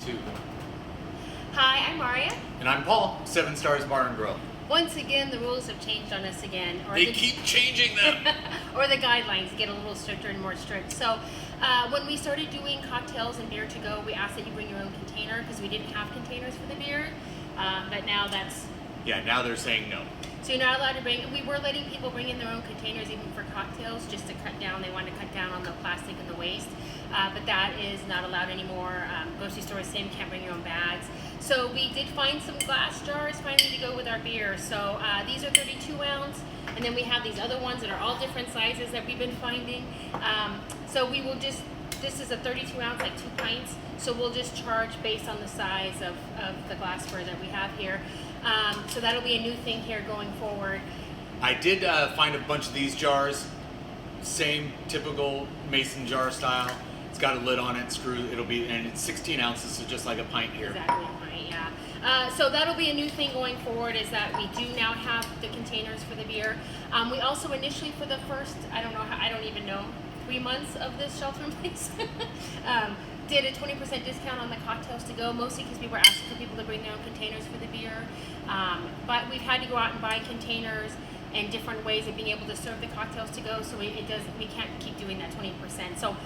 2. Hi, I'm Marya. And I'm Paul, 7 Stars Bar and Grill. Once again, the rules have changed on us again. They keep changing them. Or the guidelines get a little stricter and more strict. So when we started doing cocktails and beer to go, we asked that you bring your own container because we didn't have containers for the beer. But now that's... Yeah, now they're saying no. So you're not allowed to bring... We were letting people bring in their own containers even for cocktails just to cut down. They wanted to cut down on the plastic and the waste. But that is not allowed anymore. Grocery stores, same, can't bring your own bags. So we did find some glass jars finally to go with our beer. So these are 32 ounce. And then we have these other ones that are all different sizes that we've been finding. So we will just... This is a 32 ounce, like 2 pints. So we'll just charge based on the size of the glassware that we have here. So that'll be a new thing here going forward. I did find a bunch of these jars. Same typical mason jar style. It's got a lid on it, screw. It'll be, and it's 16 ounces, so just like a pint here. Exactly, a pint, yeah. So that'll be a new thing going forward, is that we do now have the containers for the beer. We also initially, for the first, I don't even know, 3 months of this shelter in place, did a 20% discount on the cocktails to go, mostly because we were asking for people to bring their own containers for the beer. But we've had to go out and buy containers and different ways of being able to serve the cocktails to go, so we can't keep doing that 20%. So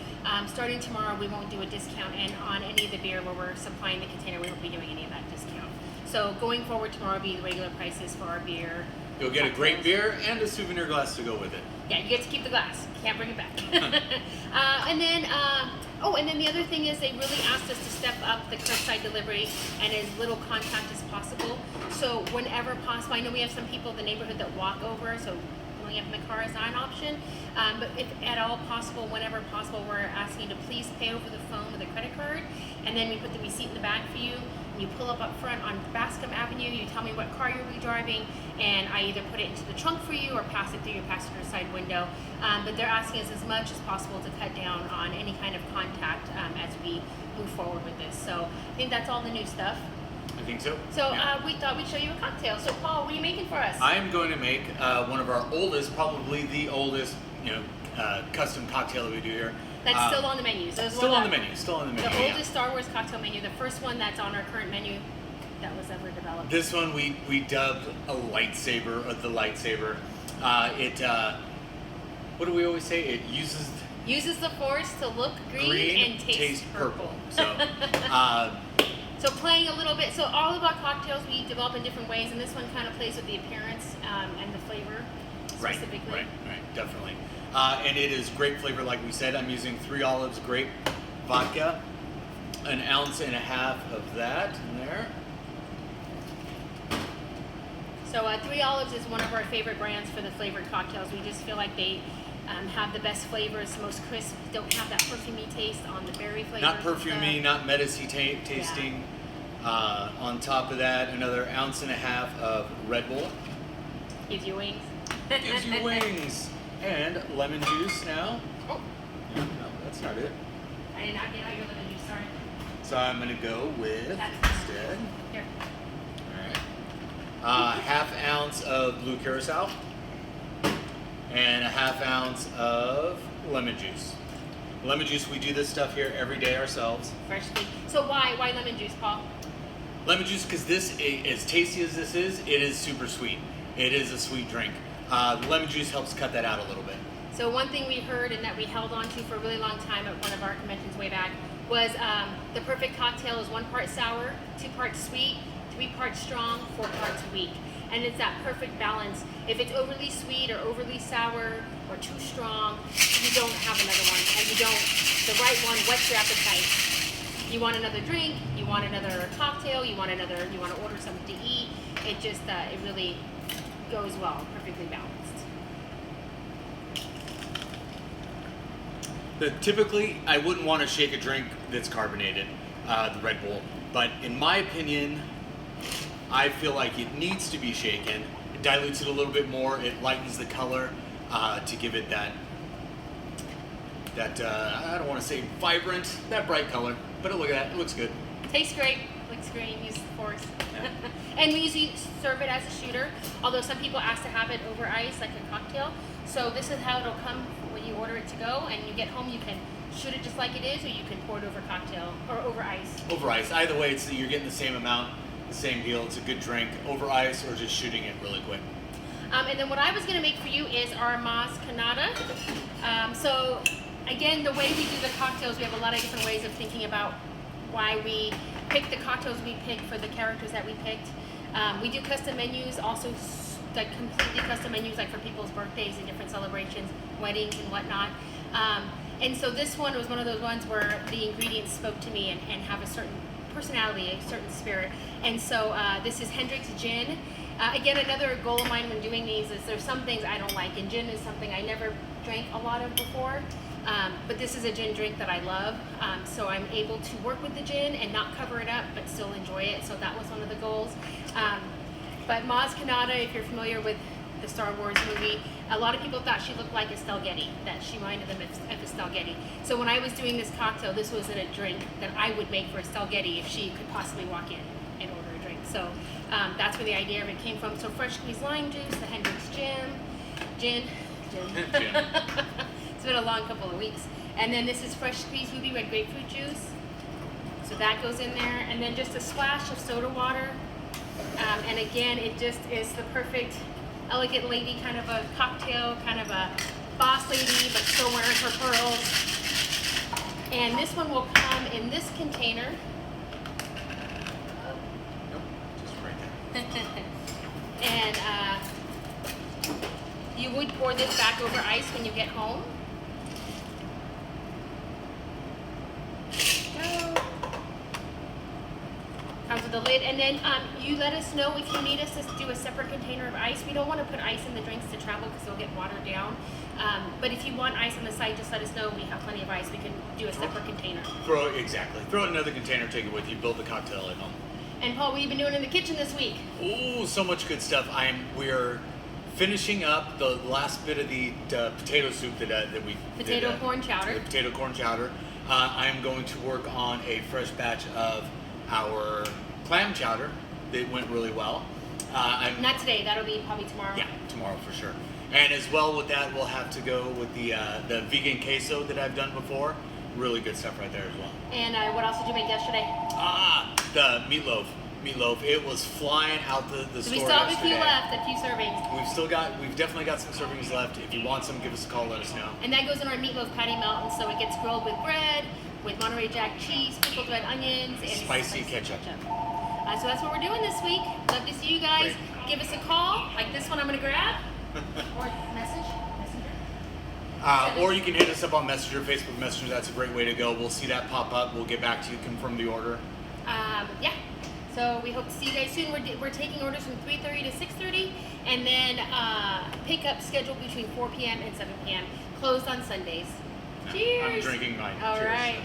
starting tomorrow, we won't do a discount, and on any of the beer where we're supplying the container, we won't be doing any of that discount. So going forward, tomorrow will be the regular prices for our beer. You'll get a great beer and a souvenir glass to go with it. Yeah, you get to keep the glass. Can't bring it back. And then the other thing is they really asked us to step up the curbside delivery and as little contact as possible. So whenever possible, I know we have some people in the neighborhood that walk over, so pulling up in the car is not an option. But if at all possible, whenever possible, we're asking you to please pay over the phone with a credit card, and then we put the receipt in the bag for you. You pull up front on Bascom Avenue, you tell me what car you'll be driving, and I either put it into the trunk for you or pass it through your passenger side window. But they're asking us as much as possible to cut down on any kind of contact as we move forward with this. So I think that's all the new stuff. I think so. So yeah. we thought we'd show you a cocktail. So Paul, what are you making for us? I am going to make one of our oldest, probably the oldest, custom cocktail that we do here. That's still on the menu. So Still on the menu. The oldest Star Wars cocktail menu, the first one that's on our current menu that was ever developed. This one we dubbed a lightsaber, or the lightsaber. What do we always say? It uses the Force to look green and taste purple. So, so playing a little bit. So all of our cocktails we develop in different ways, and this one kind of plays with the appearance and the flavor specifically. Right, definitely. And it is grape flavor, like we said. I'm using 3 olives grape vodka, 1.5 ounces of that in there. So 3 Olives is one of our favorite brands for the flavored cocktails. We just feel like they have the best flavors, most crisp, don't have that perfumey taste on the berry flavors. Not perfumey, not medicine tasting. Yeah. On top of that, another 1.5 ounces of Red Bull. Gives you wings. Gives you wings. And lemon juice now. Oh. No, that's not it. I did not get out your lemon juice, sorry. So I'm going to go with, instead. Here. Alright. 1/2 ounce of blue curacao. And 1/2 ounce of lemon juice. Lemon juice, we do this stuff here every day ourselves. Fresh squeezed. So why lemon juice, Paul? Lemon juice, because this, as tasty as this is, it is super sweet. It is a sweet drink. The lemon juice helps cut that out a little bit. So one thing we heard and that we held on to for a really long time at one of our conventions way back was the perfect cocktail is 1 part sour, 2 parts sweet, 3 parts strong, 4 parts weak. And it's that perfect balance. If it's overly sweet or overly sour or too strong, you don't have another one. And the right one whets your appetite. You want another drink, you want another cocktail, you want to order something to eat. It just, it really goes well, perfectly balanced. Typically, I wouldn't want to shake a drink that's carbonated, the Red Bull. But in my opinion, I feel like it needs to be shaken. It dilutes it a little bit more. It lightens the color to give it that I don't want to say vibrant, that bright color. But look at that, it looks good. Tastes great, looks great, use the Force. Yeah. And we usually serve it as a shooter, although some people ask to have it over ice like a cocktail. So this is how it'll come when you order it to go, and you get home, you can shoot it just like it is, or you can pour it over cocktail or over ice. Over ice. Either way, you're getting the same amount, the same deal. It's a good drink. Over ice or just shooting it really quick. And then what I was going to make for you is our Mas Canada. So again, the way we do the cocktails, we have a lot of different ways of thinking about why we pick the cocktails we pick for the characters that we picked. We do custom menus, also like completely custom menus, like for people's birthdays and different celebrations, weddings and whatnot. And so this one was one of those ones where the ingredients spoke to me and have a certain personality, a certain spirit. And so this is Hendrick's Gin. Again, another goal of mine when doing these is there's some things I don't like, and gin is something I never drank a lot of before. But this is a gin drink that I love, so I'm able to work with the gin and not cover it up, but still enjoy it. So that was one of the goals. But Maz Kanata, if you're familiar with the Star Wars movie, a lot of people thought she looked like Estelle Getty, that she reminded them of Estelle Getty. So when I was doing this cocktail, this was in a drink that I would make for Estelle Getty if she could possibly walk in and order a drink. So that's where the idea of it came from. So fresh squeezed lime juice, the Hendrick's gin. It's been a long couple of weeks. And then this is fresh squeezed ruby red grapefruit juice. So that goes in there. And then just a splash of soda water. And again, it just is the perfect elegant lady kind of a cocktail, kind of a boss lady, but still wearing her pearls. And this one will come in this container. Nope, just right there. And you would pour this back over ice when you get home. Comes with a lid, and then you let us know if you need us to do a separate container of ice. We don't want to put ice in the drinks to travel because they'll get watered down. But if you want ice on the side, just let us know. We have plenty of ice. We can do a separate container. Throw it in another container, take it with you, build the cocktail at home. And Paul, what have you been doing in the kitchen this week? Ooh, so much good stuff. We're finishing up the last bit of the potato soup that we Potato corn chowder. The potato corn chowder. I'm going to work on a fresh batch of our clam chowder that went really well. Not today. That'll be probably tomorrow. Yeah, tomorrow for sure. And as well with that, we'll have to go with the vegan queso that I've done before. Really good stuff right there as well. And what else did you make yesterday? The meatloaf. It was flying out the So store we still have a yesterday. few left, a few servings. We've definitely got some servings left. If you want some, give us a call, let us know. And that goes in our meatloaf patty melt, and so it gets grilled with bread, with Monterey Jack cheese, pickled red onions, and Spicy ketchup. So that's what we're doing this week. Love to see you guys. Great. Give us a call, like this one I'm going to grab, or messenger. Or you can hit us up on Messenger, Facebook Messenger. That's a great way to go. We'll see that pop up. We'll get back to you, confirm the order. Yeah. So we hope to see you guys soon. We're taking orders from 3:30 to 6:30, and then pickup scheduled between 4 p.m. and 7 p.m. Closed on Sundays. Cheers. I'm drinking mine. All Cheers. right.